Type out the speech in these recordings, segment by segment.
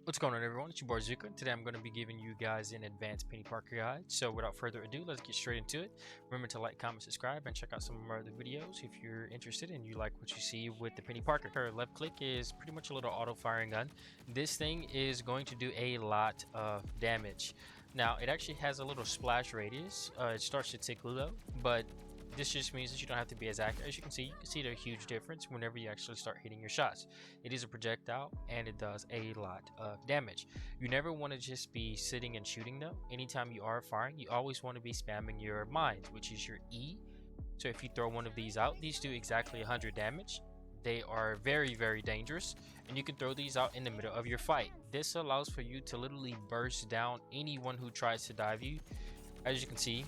What's going on, everyone? It's your boy Zooko. Today I'm going to be giving you guys an advanced Peni Parker guide. So without further ado, let's get straight into it. Remember to like, comment, subscribe, and check out some of my other videos if you're interested and you like what you see with the Peni Parker. Her left click is pretty much a little auto firing gun. This thing is going to do a lot of damage. Now it actually has a little splash radius. It starts to tickle though, but this just means that you don't have to be as accurate. As you can see the huge difference whenever you actually start hitting your shots. It is a projectile and it does a lot of damage. You never want to just be sitting and shooting though. Anytime you are firing, you always want to be spamming your mines, which is your E. So if you throw one of these out, these do exactly 100 damage. They are very, very dangerous, and you can throw these out in the middle of your fight. This allows for you to literally burst down anyone who tries to dive you. As you can see,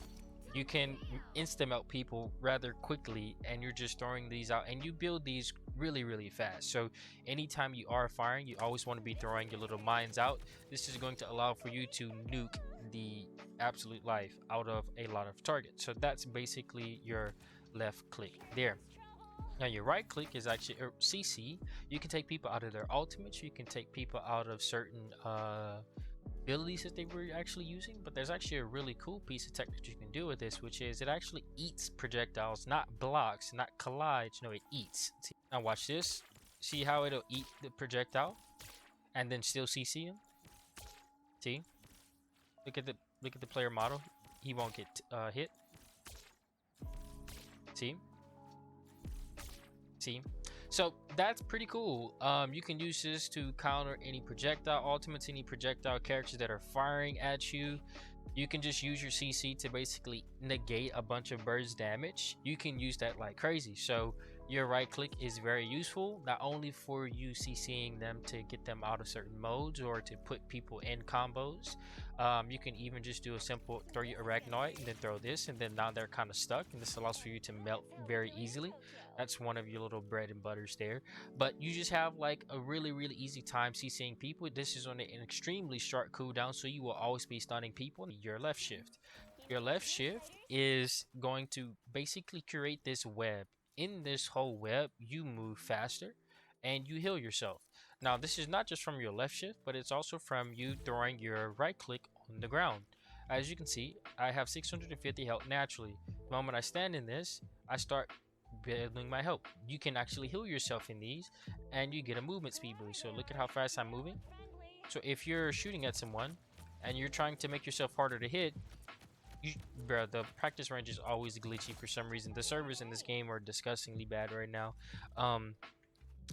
you can insta-melt people rather quickly, and you're just throwing these out, and you build these really fast. So anytime you are firing, you always want to be throwing your little mines out. This is going to allow for you to nuke the absolute life out of a lot of targets. So that's basically your left click there. Now your right click is actually CC. You can take people out of their ultimates, you can take people out of certain abilities that they were actually using, but there's actually a really cool piece of tech that you can do with this, which is it actually eats projectiles, not blocks, not collides. No, it eats. See, now watch this. See how it'll eat the projectile and then still CC him. See, look at the player model. He won't get hit. See, so that's pretty cool. You can use this to counter any projectile ultimates, any projectile characters that are firing at you. You can just use your CC to basically negate a bunch of burst damage. You can use that like crazy. So your right click is very useful, not only for you CCing them to get them out of certain modes or to put people in combos. You can even just do a simple throw your arachnoid and then throw this, and then now they're kind of stuck, and this allows for you to melt very easily. That's one of your little bread and butters there. But you just have like a really easy time CCing people. This is on an extremely short cooldown, so you will always be stunning people. Your left shift. Your left shift is going to basically create this web. In this whole web, you move faster and you heal yourself. Now, this is not just from your left shift, but it's also from you throwing your right click on the ground. As you can see, I have 650 health naturally. The moment I stand in this, I start building my health. You can actually heal yourself in these and you get a movement speed boost. So look at how fast I'm moving. So if you're shooting at someone and you're trying to make yourself harder to hit, bro, the practice range is always glitchy for some reason. The servers in this game are disgustingly bad right now.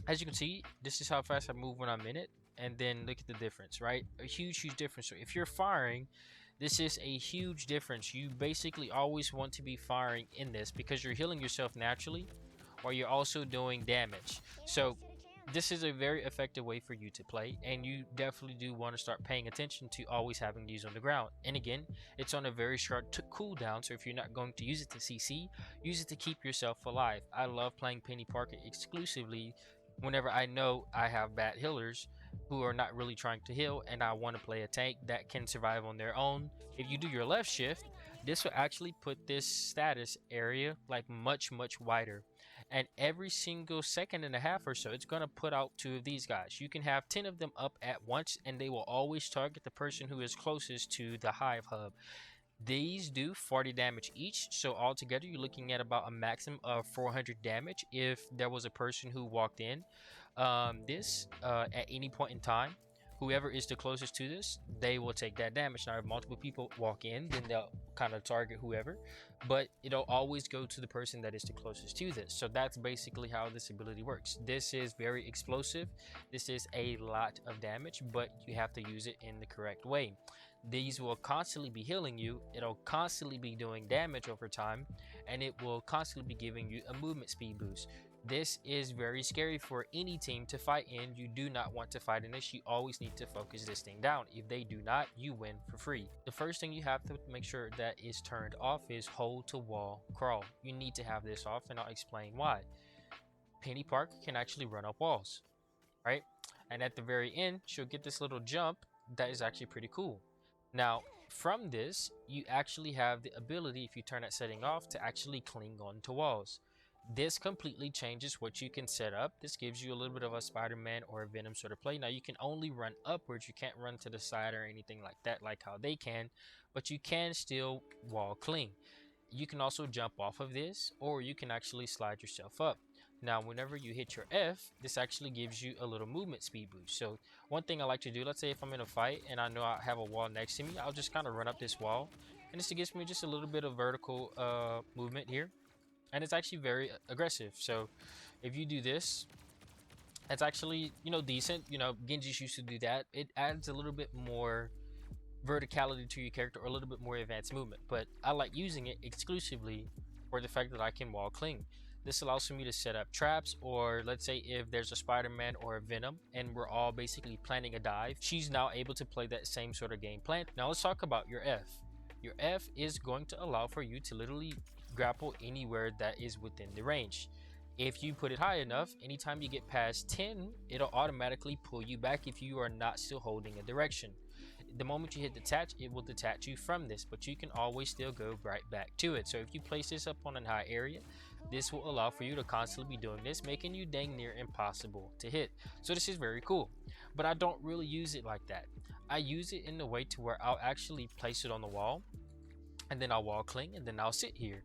As you can see, this is how fast I move when I'm in it, and then look at the difference, right? A huge difference. So if you're firing, this is a huge difference. You basically always want to be firing in this because you're healing yourself naturally, while you're also doing damage. So this is a very effective way for you to play, and you definitely do want to start paying attention to always having these on the ground. And again, it's on a very short cooldown, so if you're not going to use it to CC, use it to keep yourself alive. I love playing Peni Parker exclusively whenever I know I have bad healers who are not really trying to heal, and I want to play a tank that can survive on their own. If you do your left shift, this will actually put this status area like much wider, and every single second and a half or so it's going to put out 2 of these guys. You can have 10 of them up at once, and they will always target the person who is closest to the hive hub. These do 40 damage each, so altogether you're looking at about a maximum of 400 damage if there was a person who walked in at any point in time. Whoever is the closest to this, they will take that damage. Now if multiple people walk in, then they'll kind of target whoever, but it'll always go to the person that is the closest to this. So that's basically how this ability works. This is very explosive. This is a lot of damage, but you have to use it in the correct way. These will constantly be healing you, it'll constantly be doing damage over time, and it will constantly be giving you a movement speed boost. This is very scary for any team to fight in. You do not want to fight in this. You always need to focus this thing down. If they do not, you win for free. The first thing you have to make sure that is turned off is hold to wall crawl. You need to have this off, and I'll explain why. Peni Parker can actually run up walls, right? And at the very end, she'll get this little jump that is actually pretty cool. Now, from this, you actually have the ability, if you turn that setting off, to actually cling on to walls. This completely changes what you can set up. This gives you a little bit of a Spider-Man or a Venom sort of play. Now you can only run upwards. You can't run to the side or anything like that, like how they can, but you can still wall cling. You can also jump off of this, or you can actually slide yourself up. Now, whenever you hit your F, this actually gives you a little movement speed boost. So one thing I like to do, let's say if I'm in a fight and I know I have a wall next to me, I'll just kind of run up this wall, and this gives me just a little bit of vertical movement here, and it's actually very aggressive. So if you do this, it's actually, you know, decent. You know, Genji's used to do that. It adds a little bit more verticality to your character, or a little bit more advanced movement, but I like using it exclusively for the fact that I can wall cling. This allows for me to set up traps, or let's say if there's a Spider-Man or a Venom and we're all basically planning a dive, she's now able to play that same sort of game plan. Now let's talk about your F. Your F is going to allow for you to literally grapple anywhere that is within the range. If you put it high enough, anytime you get past 10, it'll automatically pull you back if you are not still holding a direction. The moment you hit detach, it will detach you from this, but you can always still go right back to it. So if you place this up on a high area, this will allow for you to constantly be doing this, making you dang near impossible to hit. So this is very cool, but I don't really use it like that. I use it in a way to where I'll actually place it on the wall, and then I'll wall cling, and then I'll sit here.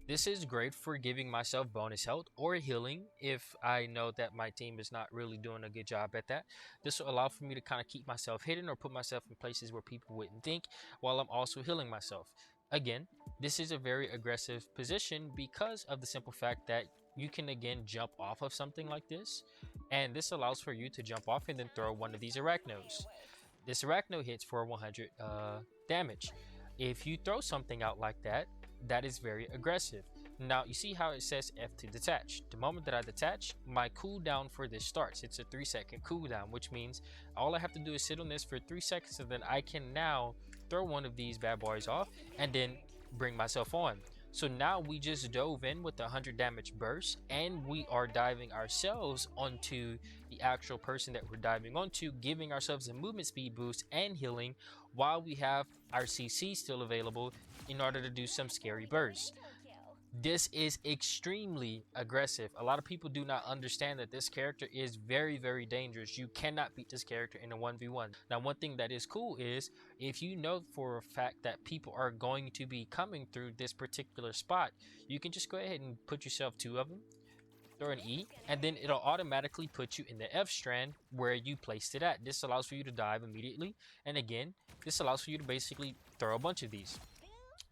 This is great for giving myself bonus health or healing if I know that my team is not really doing a good job at that. This will allow for me to kind of keep myself hidden or put myself in places where people wouldn't think, while I'm also healing myself. Again, this is a very aggressive position because of the simple fact that you can again jump off of something like this, and this allows for you to jump off and then throw one of these arachnos. This arachno hits for 100 damage. If you throw something out like that, that is very aggressive. Now you see how it says F to detach. The moment that I detach, my cooldown for this starts. It's a 3-second cooldown, which means all I have to do is sit on this for 3 seconds, and then I can now throw one of these bad boys off and then bring myself on. So now we just dove in with the 100 damage burst, and we are diving ourselves onto the actual person that we're diving onto, giving ourselves a movement speed boost and healing while we have our CC still available in order to do some scary bursts. This is extremely aggressive. A lot of people do not understand that this character is very, very dangerous. You cannot beat this character in a 1v1. Now, one thing that is cool is if you know for a fact that people are going to be coming through this particular spot, you can just go ahead and put yourself 2 of them, throw an E, and then it'll automatically put you in the F strand where you placed it at. This allows for you to dive immediately. And again, this allows for you to basically throw a bunch of these.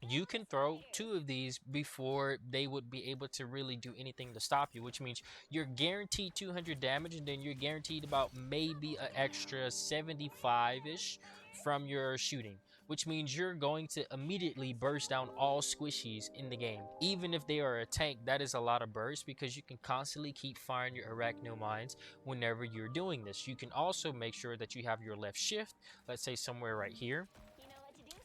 You can throw 2 of these before they would be able to really do anything to stop you, which means you're guaranteed 200 damage, and then you're guaranteed about maybe an extra 75-ish from your shooting, which means you're going to immediately burst down all squishies in the game. Even if they are a tank, that is a lot of burst because you can constantly keep firing your arachno mines whenever you're doing this. You can also make sure that you have your left shift, let's say somewhere right here.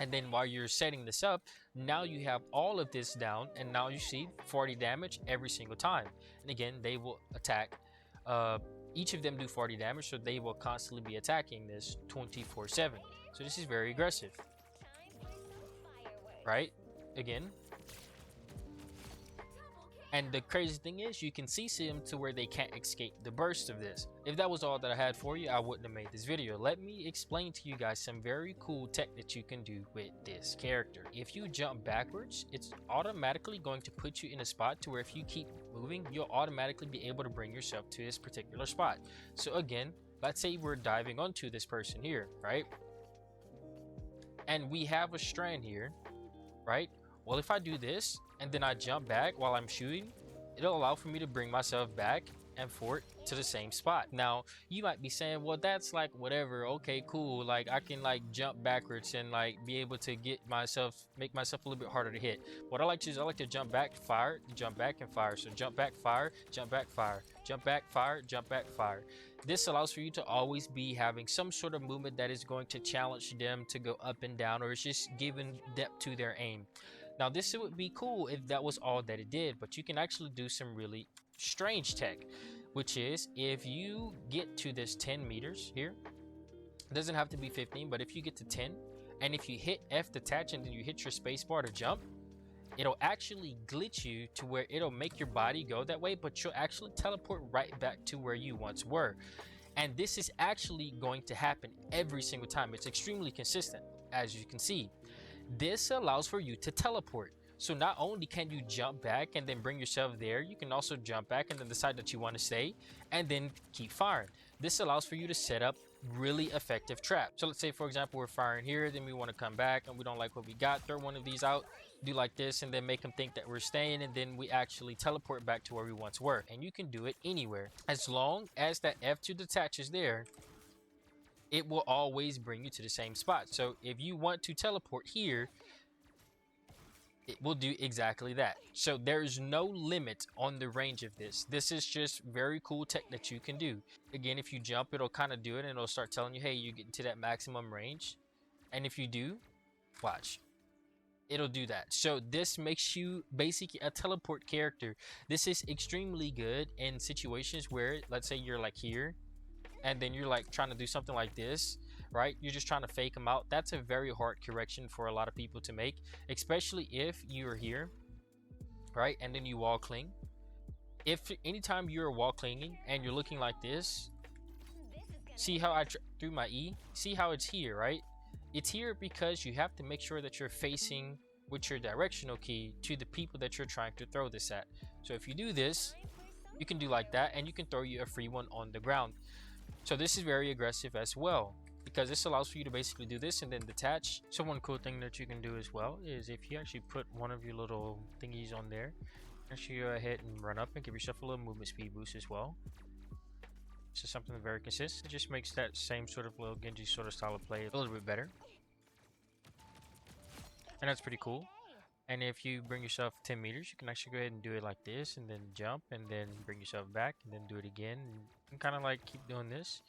And then while you're setting this up, now you have all of this down, and now you see 40 damage every single time. And again, they will attack. Each of them do 40 damage, so they will constantly be attacking this 24/7. So this is very aggressive, right? Again. And the crazy thing is, you can CC them to where they can't escape the burst of this. If that was all that I had for you, I wouldn't have made this video. Let me explain to you guys some very cool tech that you can do with this character. If you jump backwards, it's automatically going to put you in a spot to where if you keep moving, you'll automatically be able to bring yourself to this particular spot. So again, let's say we're diving onto this person here, right? And we have a strand here, right? Well, if I do this and then I jump back while I'm shooting, it'll allow for me to bring myself back and forth to the same spot. Now, you might be saying, well, that's like whatever. Okay, cool. Like I can like jump backwards and like be able to make myself a little bit harder to hit. What I like to do is I like to jump back, fire, jump back and fire. So jump back, fire, jump back, fire, jump back, fire, jump back, fire. This allows for you to always be having some sort of movement that is going to challenge them to go up and down, or it's just giving depth to their aim. Now, this would be cool if that was all that it did, but you can actually do some really strange tech, which is if you get to this 10 meters here, it doesn't have to be 15, but if you get to 10, and if you hit F detach and then you hit your space bar to jump, it'll actually glitch you to where it'll make your body go that way, but you'll actually teleport right back to where you once were. And this is actually going to happen every single time. It's extremely consistent, as you can see. This allows for you to teleport. So not only can you jump back and then bring yourself there, you can also jump back and then decide that you want to stay and then keep firing. This allows for you to set up really effective traps. So let's say, for example, we're firing here, then we want to come back and we don't like what we got, throw one of these out, do like this, and then make them think that we're staying, and then we actually teleport back to where we once were. And you can do it anywhere. As long as that F2 detach is there, it will always bring you to the same spot. So if you want to teleport here, it will do exactly that. So there's no limit on the range of this. This is just very cool tech that you can do. Again, if you jump, it'll kind of do it and it'll start telling you, hey, you're getting to that maximum range. And if you do, watch, it'll do that. So this makes you basically a teleport character. This is extremely good in situations where, let's say you're like here and then you're like trying to do something like this, right? You're just trying to fake them out. That's a very hard correction for a lot of people to make, especially if you're here, right? And then you wall cling. If anytime you're wall clinging and you're looking like this, see how I threw my E? See how it's here, right? It's here because you have to make sure that you're facing with your directional key to the people that you're trying to throw this at. So if you do this, you can do like that and you can throw you a free one on the ground. So this is very aggressive as well, because this allows for you to basically do this and then detach. So one cool thing that you can do as well is if you actually put one of your little thingies on there, actually go ahead and run up and give yourself a little movement speed boost as well. This is something very consistent. It just makes that same sort of little Genji sort of style of play a little bit better. And that's pretty cool. And if you bring yourself 10 meters, you can actually go ahead and do it like this and then jump and then bring yourself back and then do it again. And kind of like keep doing this.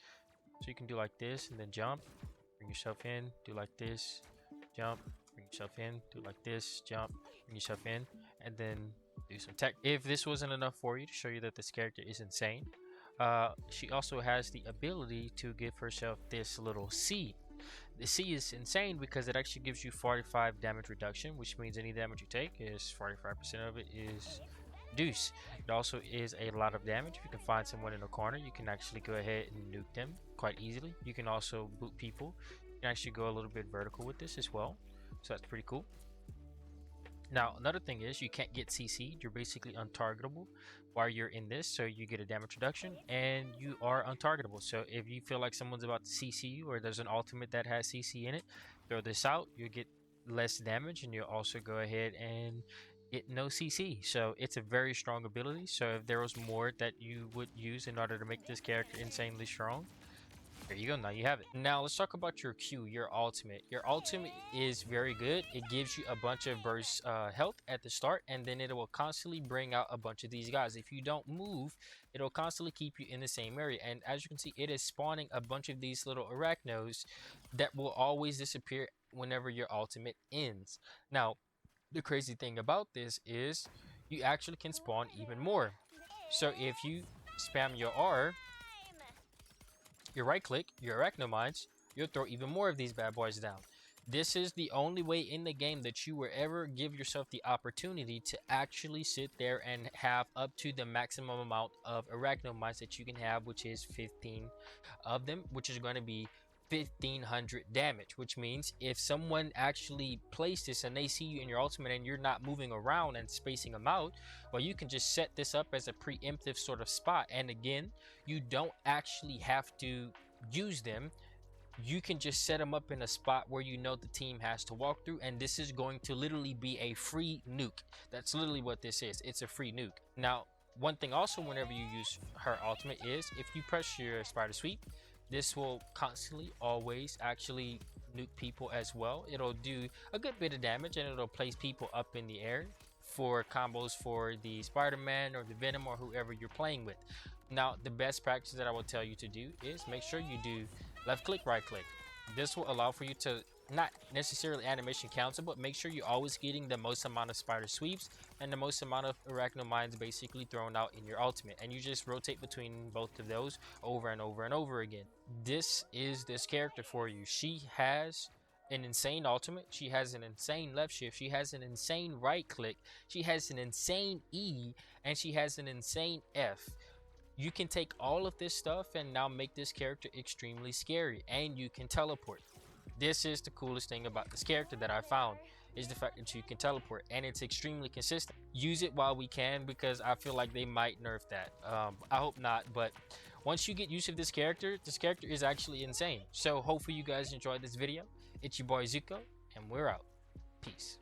So you can do like this and then jump, bring yourself in, do like this, jump, bring yourself in, do like this, jump, bring yourself in, and then do some tech. If this wasn't enough for you to show you that this character is insane, she also has the ability to give herself this little C. The C is insane because it actually gives you 45 damage reduction, which means any damage you take is 45% of it is reduced. It also is a lot of damage. If you can find someone in a corner, you can actually go ahead and nuke them quite easily. You can also boot people. You can actually go a little bit vertical with this as well. So that's pretty cool. Now, another thing is you can't get CC'd. You're basically untargetable while you're in this. So you get a damage reduction and you are untargetable. So if you feel like someone's about to CC you or there's an ultimate that has CC in it, throw this out. You get less damage and you'll also go ahead and get no CC. So it's a very strong ability. So if there was more that you would use in order to make this character insanely strong, there you go, now you have it. Now let's talk about your Q, your ultimate. Your ultimate is very good. It gives you a bunch of burst health at the start, and then it will constantly bring out a bunch of these guys. If you don't move, it'll constantly keep you in the same area. And as you can see, it is spawning a bunch of these little arachnos that will always disappear whenever your ultimate ends. Now, the crazy thing about this is you actually can spawn even more. So if you spam your R, your right click, your arachnomines, you'll throw even more of these bad boys down. This is the only way in the game that you will ever give yourself the opportunity to actually sit there and have up to the maximum amount of arachnomines that you can have, which is 15 of them, which is going to be 1500 damage, which means if someone actually plays this and they see you in your ultimate and you're not moving around and spacing them out, well, you can just set this up as a preemptive sort of spot. And again, you don't actually have to use them. You can just set them up in a spot where you know the team has to walk through, and this is going to literally be a free nuke. That's literally what this is. It's a free nuke. Now, one thing also whenever you use her ultimate is if you press your spider sweep, this will constantly always actually nuke people as well. It'll do a good bit of damage and it'll place people up in the air for combos for the Spider-Man or the Venom or whoever you're playing with. Now, the best practice that I will tell you to do is make sure you do left click, right click. This will allow for you to not necessarily animation cancel, but make sure you're always getting the most amount of spider sweeps and the most amount of arachnomines basically thrown out in your ultimate, and you just rotate between both of those over and over and over again. This is this character for you. She has an insane ultimate. She has an insane left shift. She has an insane right click. She has an insane E, and she has an insane F. You can take all of this stuff and now make this character extremely scary, and you can teleport. This is the coolest thing about this character that I found, is the fact that you can teleport, and it's extremely consistent. Use it while we can, because I feel like they might nerf that. I hope not, but once you get used to this character is actually insane. So hopefully you guys enjoyed this video. It's your boy Zooko, and we're out. Peace.